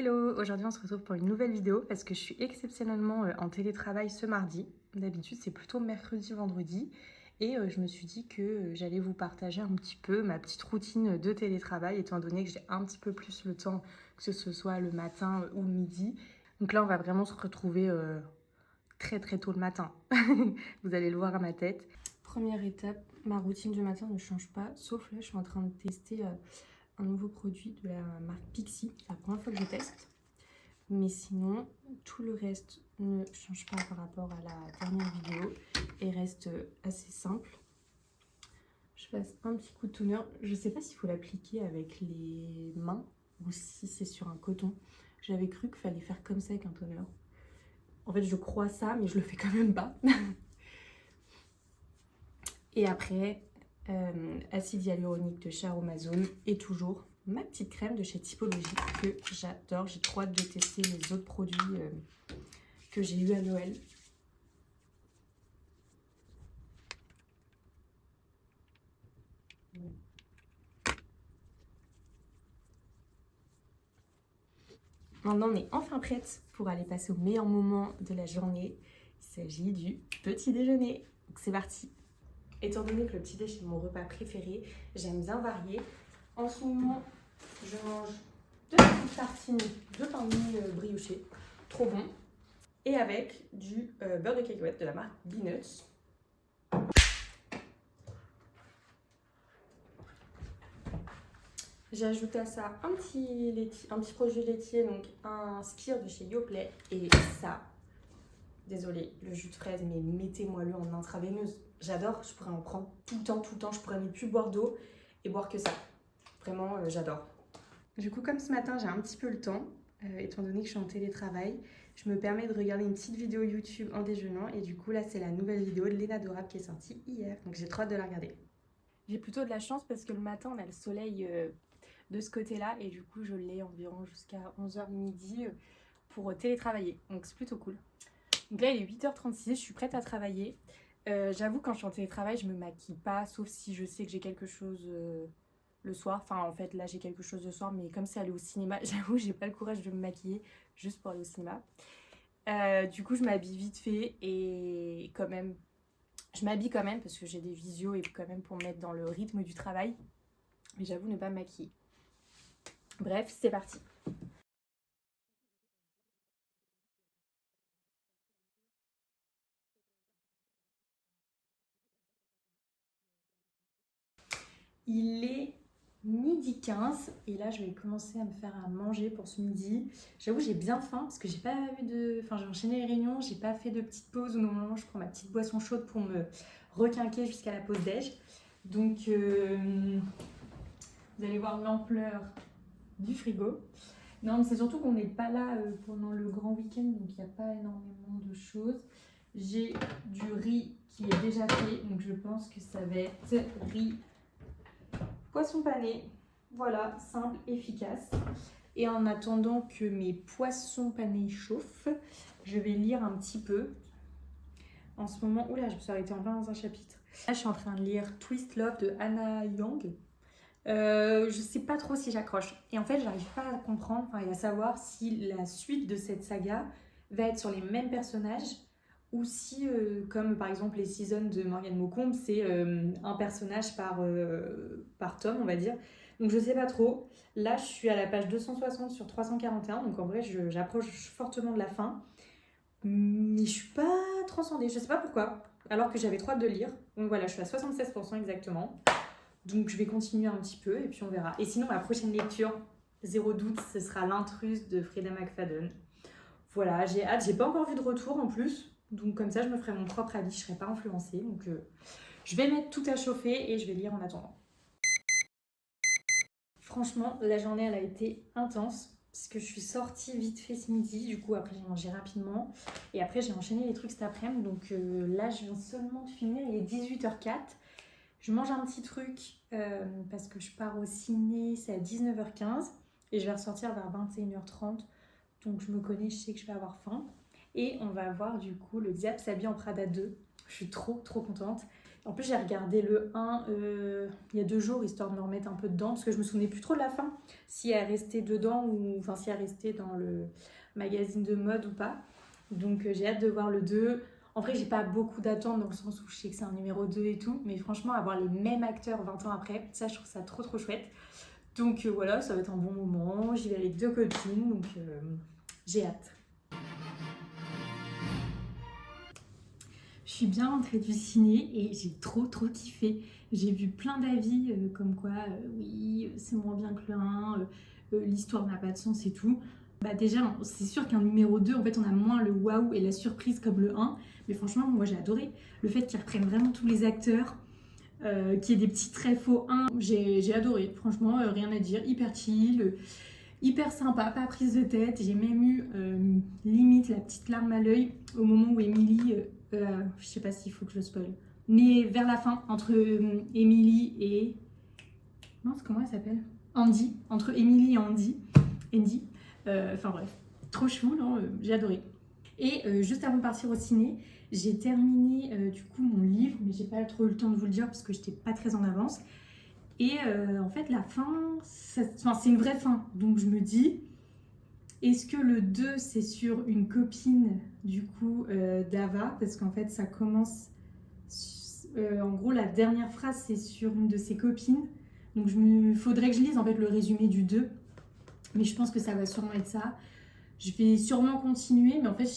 Hello, aujourd'hui on se retrouve pour une nouvelle vidéo parce que je suis exceptionnellement en télétravail ce mardi. D'habitude c'est plutôt mercredi, vendredi et je me suis dit que j'allais vous partager un petit peu ma petite routine de télétravail étant donné que j'ai un petit peu plus le temps que ce soit le matin ou le midi. Donc là on va vraiment se retrouver très très tôt le matin. Vous allez le voir à ma tête. Première étape, ma routine du matin ne change pas, sauf là je suis en train de tester un nouveau produit de la marque Pixi. C'est la première fois que je teste. Mais sinon, tout le reste ne change pas par rapport à la dernière vidéo et reste assez simple. Je passe un petit coup de toner. Je ne sais pas s'il faut l'appliquer avec les mains ou si c'est sur un coton. J'avais cru qu'il fallait faire comme ça avec un toner. En fait, je crois ça, mais je le fais quand même pas. Et après, acide hyaluronique de chez Aromazone et toujours ma petite crème de chez Typologie que j'adore. J'ai trop hâte de tester les autres produits que j'ai eu à Noël. Maintenant, on est enfin prête pour aller passer au meilleur moment de la journée. Il s'agit du petit déjeuner. Donc c'est parti. Étant donné que le petit déjeuner est mon repas préféré, j'aime bien varier. En ce moment, je mange 2 petites tartines de pain de mie brioché. Trop bon. Et avec du beurre de cacahuète de la marque Beanuts. J'ajoute à ça un petit produit laitier, donc un skyr de chez Yoplait. Et ça, désolée, le jus de fraise, mais mettez-moi-le en intraveineuse. J'adore, je pourrais en prendre tout le temps. Je pourrais ne plus boire d'eau et boire que ça. Vraiment, j'adore. Du coup, comme ce matin, j'ai un petit peu le temps, étant donné que je suis en télétravail, je me permets de regarder une petite vidéo YouTube en déjeunant. Et du coup, là, c'est la nouvelle vidéo de Léna Dorable qui est sortie hier. Donc, j'ai trop hâte de la regarder. J'ai plutôt de la chance parce que le matin, on a le soleil de ce côté-là. Et du coup, je l'ai environ jusqu'à 11h midi pour télétravailler. Donc, c'est plutôt cool. Donc là, il est 8h36, je suis prête à travailler. J'avoue, quand je suis en télétravail, je me maquille pas, sauf si je sais que j'ai quelque chose le soir. Enfin, en fait, là, j'ai quelque chose le soir, mais comme c'est aller au cinéma, j'avoue, j'ai pas le courage de me maquiller juste pour aller au cinéma. Du coup, je m'habille vite fait et quand même, je m'habille quand même parce que j'ai des visios et quand même pour me mettre dans le rythme du travail. Mais j'avoue ne pas me maquiller. Bref, c'est parti. Il est midi 15 et là je vais commencer à me faire à manger pour ce midi. J'avoue j'ai bien faim parce que j'ai pas eu de... Enfin j'ai enchaîné les réunions, j'ai pas fait de petite pause où normalement je prends ma petite boisson chaude pour me requinquer jusqu'à la pause déj. Donc vous allez voir l'ampleur du frigo. Non mais c'est surtout qu'on n'est pas là pendant le grand week-end donc il n'y a pas énormément de choses. J'ai du riz qui est déjà fait donc je pense que ça va être riz poisson pané, voilà, simple, efficace. Et en attendant que mes poissons panés chauffent, je vais lire un petit peu. En ce moment, oula, je me suis arrêtée en plein dans un chapitre. Là, je suis en train de lire Twist Love de Hannah Young. Je sais pas trop si j'accroche. Et en fait, j'arrive pas à comprendre, et à savoir si la suite de cette saga va être sur les mêmes personnages ou si, comme par exemple les seasons de Morgane Maucombe, c'est un personnage par tome, on va dire. Donc je sais pas trop. Là, je suis à la page 260 sur 341, donc en vrai, j'approche fortement de la fin. Mais je suis pas transcendée, je sais pas pourquoi, alors que j'avais trop hâte de lire. Donc voilà, je suis à 76% exactement. Donc je vais continuer un petit peu et puis on verra. Et sinon, ma prochaine lecture, zéro doute, ce sera L'intruse de Frida McFadden. Voilà, j'ai hâte, j'ai pas encore vu de retour en plus. Donc comme ça, je me ferai mon propre avis, je serai pas influencée. Donc je vais mettre tout à chauffer et je vais lire en attendant. Franchement, la journée, elle a été intense. Parce que je suis sortie vite fait ce midi. Du coup, après, j'ai mangé rapidement. Et après, j'ai enchaîné les trucs cet après-midi. Donc là, je viens seulement de finir. Il est 18h04. Je mange un petit truc parce que je pars au ciné, c'est à 19h15 et je vais ressortir vers 21h30. Donc je me connais, je sais que je vais avoir faim. Et on va voir du coup le Diable s'habille en Prada 2. Je suis trop contente. En plus, j'ai regardé le 1 il y a 2 jours, histoire de me remettre un peu dedans, parce que je me souvenais plus trop de la fin, si elle restait dedans, ou enfin si elle restait dans le magazine de mode ou pas. Donc j'ai hâte de voir le 2. En vrai, j'ai pas beaucoup d'attentes dans le sens où je sais que c'est un numéro 2 et tout, mais franchement, avoir les mêmes acteurs 20 ans après, ça, je trouve ça trop trop chouette. Donc voilà, ça va être un bon moment. J'y vais avec 2 copines, donc j'ai hâte. Je suis bien rentrée du ciné et j'ai trop trop kiffé. J'ai vu plein d'avis comme quoi, oui, c'est moins bien que le 1, l'histoire n'a pas de sens et tout. Bah déjà, c'est sûr qu'un numéro 2, en fait, on a moins le waouh et la surprise comme le 1. Mais franchement, moi j'ai adoré. Le fait qu'ils reprennent vraiment tous les acteurs, qu'il y ait des petits traits faux 1, j'ai adoré. Franchement, rien à dire. Hyper chill, hyper sympa, pas prise de tête. J'ai même eu limite la petite larme à l'œil au moment où Émilie, je sais pas s'il faut que je spoil, mais vers la fin, entre Émilie et... Mince, comment elle s'appelle? Andy. Entre Émilie et Andy. Enfin bref, trop chou, non j'ai adoré. Et juste avant de partir au ciné, j'ai terminé du coup mon livre, mais j'ai pas trop eu le temps de vous le dire parce que j'étais pas très en avance. Et en fait, la fin, c'est une vraie fin. Donc je me dis, est-ce que le 2, c'est sur une copine du coup d'Ava? Parce qu'en fait, ça commence... en gros, la dernière phrase, c'est sur une de ses copines. Donc faudrait que je lise en fait le résumé du 2. Mais je pense que ça va sûrement être ça. Je vais sûrement continuer, mais en fait,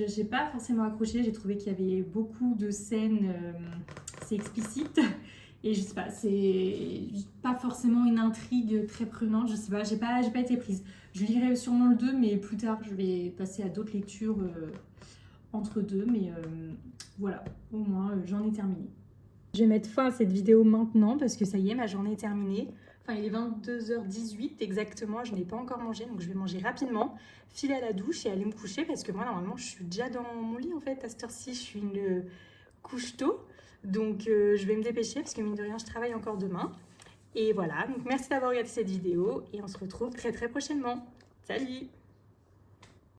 j'ai pas forcément accroché. J'ai trouvé qu'il y avait beaucoup de scènes, c'est explicite. Et je sais pas, c'est pas forcément une intrigue très prenante. Je sais pas, j'ai pas été prise. Je lirai sûrement le 2, mais plus tard, je vais passer à d'autres lectures entre deux. Mais voilà, au moins, j'en ai terminé. Je vais mettre fin à cette vidéo maintenant parce que ça y est, ma journée est terminée. Enfin, il est 22h18 exactement, je n'ai pas encore mangé, donc je vais manger rapidement, filer à la douche et aller me coucher parce que moi, normalement, je suis déjà dans mon lit en fait. À cette heure-ci, je suis une couche tôt, donc je vais me dépêcher parce que mine de rien, je travaille encore demain. Et voilà, donc merci d'avoir regardé cette vidéo et on se retrouve très très prochainement. Salut!